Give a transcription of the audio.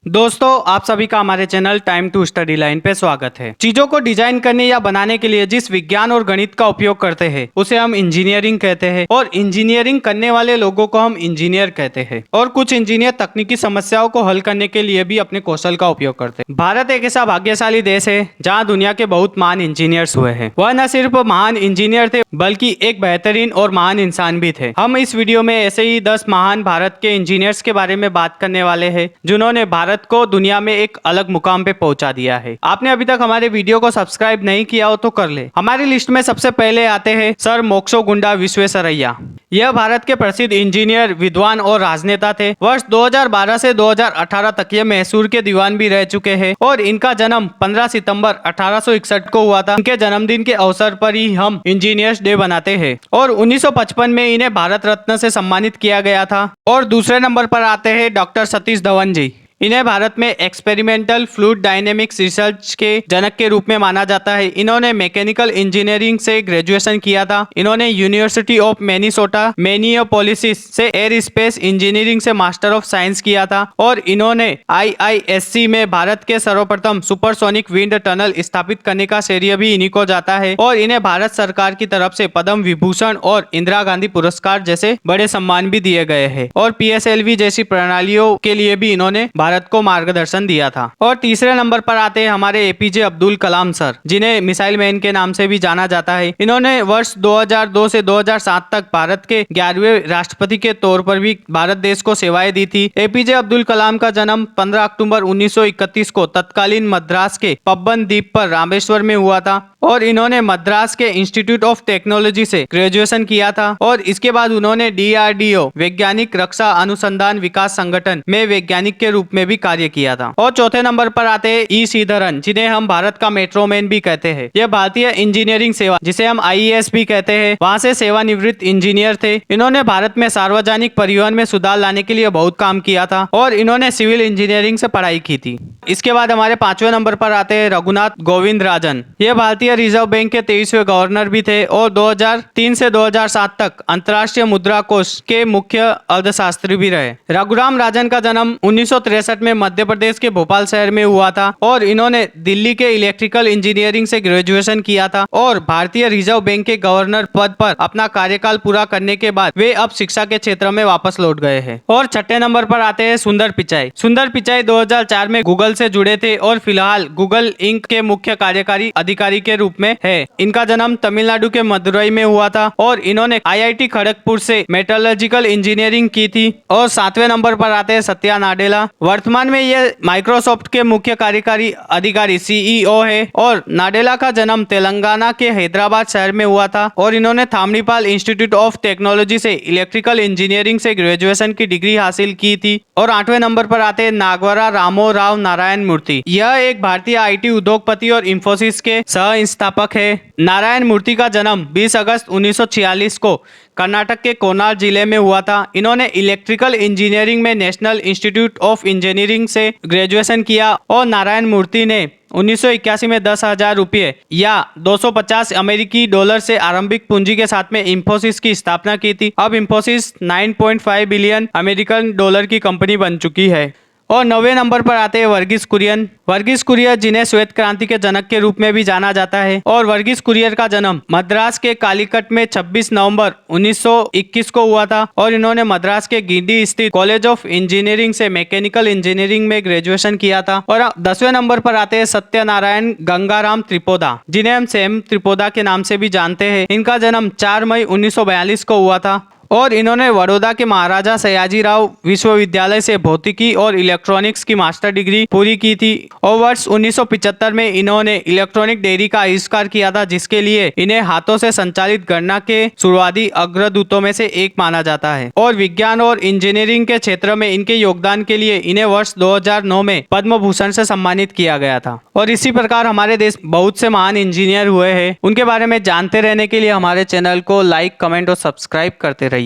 दोस्तों, आप सभी का हमारे channel time to study line पे स्वागत है। चीजों को डिजाइन करने या बनाने के लिए जिस विज्ञान और गणित का उपयोग करते हैं उसे हम इंजीनियरिंग कहते हैं और इंजीनियरिंग करने वाले लोगों को हम इंजीनियर कहते हैं। और कुछ इंजीनियर तकनीकी समस्याओं को हल करने के लिए भी अपने कौशल का उपयोग करते हैं। भारत एक ऐसा भाग्यशाली देश है जहाँ दुनिया के बहुत महान इंजीनियर्स हुए हैं। वह न सिर्फ महान इंजीनियर थे बल्कि एक बेहतरीन और महान इंसान भी थे। हम इस वीडियो में ऐसे ही 10 महान भारत के इंजीनियर्स के बारे में बात करने वाले हैं जिन्होंने भारत को दुनिया में एक अलग मुकाम पे पहुंचा दिया है। आपने अभी तक हमारे वीडियो को सब्सक्राइब नहीं किया हो तो कर ले। हमारी लिस्ट में सबसे पहले आते हैं सर मोक्षगुंडा विश्वेश्वरैया। यह भारत के प्रसिद्ध इंजीनियर, विद्वान और राजनेता थे। वर्ष 2012 से 2018 तक ये मैसूर के दीवान भी रह चुके हैं और इनका जन्म 15 सितंबर 1861 को हुआ था। इनके जन्मदिन के अवसर पर ही हम इंजीनियर्स डे बनाते हैं और 1955 में इन्हें भारत रत्न से सम्मानित किया गया था। और दूसरे नंबर पर आते हैं डॉक्टर सतीश धवन जी। इन्हें भारत में एक्सपेरिमेंटल फ्लूइड डायनेमिक्स रिसर्च के जनक के रूप में माना जाता है। इन्होंने मैकेनिकल इंजीनियरिंग से ग्रेजुएशन किया था। इन्होंने यूनिवर्सिटी ऑफ मिनेसोटा मिनियापोलिस से एयर स्पेस इंजीनियरिंग से मास्टर ऑफ साइंस किया था और इन्होंने IISc में भारत के सर्वप्रथम सुपरसोनिक विंड टनल स्थापित करने का श्रेय भी इन्हीं को जाता है। और इन्हें भारत सरकार की तरफ से पद्म विभूषण और इंदिरा गांधी पुरस्कार जैसे बड़े सम्मान भी दिए गए हैं और PSLV जैसी प्रणालियों के लिए भी इन्होंने भारत को मार्गदर्शन दिया था। और तीसरे नंबर पर आते हैं हमारे APJ अब्दुल कलाम सर, जिन्हें मिसाइल मैन के नाम से भी जाना जाता है। इन्होंने वर्ष 2002 से 2007 तक भारत के 11वें राष्ट्रपति के तौर पर भी भारत देश को सेवाएं दी थी। APJ अब्दुल कलाम का जन्म 15 अक्टूबर 1931 को तत्कालीन मद्रास के पब्बन द्वीप पर रामेश्वर में हुआ था और इन्होंने मद्रास के इंस्टीट्यूट ऑफ टेक्नोलॉजी से ग्रेजुएशन किया था और इसके बाद उन्होंने DRDO वैज्ञानिक रक्षा अनुसंधान विकास संगठन में वैज्ञानिक के रूप में भी कार्य किया था। और चौथे नंबर पर आते हैं E श्रीधरन, जिन्हें हम भारत का मेट्रोमैन भी कहते हैं। यह भारतीय इंजीनियरिंग सेवा, जिसे हम IAS भी कहते हैं, वहां से सेवानिवृत्त इंजीनियर थे। इन्होंने भारत में सार्वजनिक परिवहन में सुधार लाने के लिए बहुत काम किया था और इन्होंने सिविल इंजीनियरिंग से पढ़ाई की थी। इसके बाद हमारे 5वें नंबर पर आते हैं रघुनाथ गोविंद राजन। ये भारतीय रिजर्व बैंक के 23वें गवर्नर भी थे और 2003 से 2007 तक अंतर्राष्ट्रीय मुद्रा कोष के मुख्य अर्थशास्त्री भी रहे। रघुराम राजन का जन्म 1963 में मध्य प्रदेश के भोपाल शहर में हुआ था और इन्होंने दिल्ली के इलेक्ट्रिकल इंजीनियरिंग से ग्रेजुएशन किया था और भारतीय रिजर्व बैंक के गवर्नर पद पर अपना कार्यकाल पूरा करने के बाद वे अब शिक्षा के क्षेत्र में वापस लौट गए हैं। और छठे नंबर पर आते हैं सुंदर पिचाई। सुंदर पिचाई 2004 में गूगल से जुड़े थे और फिलहाल गूगल इंक के मुख्य कार्यकारी अधिकारी के रूप में है। इनका जन्म तमिलनाडु के मदुरई में हुआ था और इन्होंने IIT खड़गपुर से मेटलर्जिकल इंजीनियरिंग की थी। और 7वें नंबर पर आते हैं सत्या नाडेला। वर्तमान में यह माइक्रोसॉफ्ट के मुख्य कार्यकारी अधिकारी CEO है और नाडेला का जन्म तेलंगाना के हैदराबाद शहर में हुआ था और इन्होंने थामड़ीपाल इंस्टीट्यूट ऑफ टेक्नोलॉजी से इलेक्ट्रिकल इंजीनियरिंग से ग्रेजुएशन की डिग्री हासिल की थी। और 8वें नंबर पर आते हैं नागवरा रामो राव नारायण मूर्ति। यह एक भारतीय IT उद्योगपति और इंफोसिस के सह संस्थापक है। नारायण मूर्ति का जन्म 20 अगस्त 1946 को कर्नाटक के कोलार जिले में हुआ था। इन्होंने इलेक्ट्रिकल इंजीनियरिंग में नेशनल इंस्टीट्यूट ऑफ इंजीनियरिंग से ग्रेजुएशन किया और नारायण मूर्ति ने 1981 में 10,000 रुपये या 250 अमेरिकी डॉलर से आरंभिक पूंजी के साथ में इंफोसिस की स्थापना की थी। अब इंफोसिस 9.5 बिलियन अमेरिकन डॉलर की कंपनी बन चुकी है। और 9वें नंबर पर आते हैं वर्गीस कुरियन। वर्गीस कुरियन, जिन्हें श्वेत क्रांति के जनक के रूप में भी जाना जाता है। और वर्गीस कुरियन का जन्म मद्रास के कालीकट में 26 नवंबर 1921 को हुआ था और इन्होंने मद्रास के गिंडी स्थित कॉलेज ऑफ इंजीनियरिंग से मैकेनिकल इंजीनियरिंग में ग्रेजुएशन किया था। और 10वें नंबर पर आते हैं सत्यनारायण गंगाराम त्रिपोदा, जिन्हें हम सैम त्रिपोदा के नाम से भी जानते हैं। इनका जन्म 4 मई 1942 को हुआ था और इन्होंने बड़ौदा के महाराजा सयाजीराव विश्वविद्यालय से भौतिकी और इलेक्ट्रॉनिक्स की मास्टर डिग्री पूरी की थी। और वर्ष 1975 में इन्होंने इलेक्ट्रॉनिक डेयरी का आविष्कार किया था, जिसके लिए इन्हें हाथों से संचालित गणना के शुरुआती अग्रदूतों में से एक माना जाता है। और विज्ञान और इंजीनियरिंग के क्षेत्र में इनके योगदान के लिए इन्हें वर्ष 2009 में पद्म भूषण से सम्मानित किया गया था। और इसी प्रकार हमारे देश बहुत से महान इंजीनियर हुए हैं। उनके बारे में जानते रहने के लिए हमारे चैनल को लाइक, कमेंट और सब्सक्राइब करते रहिए।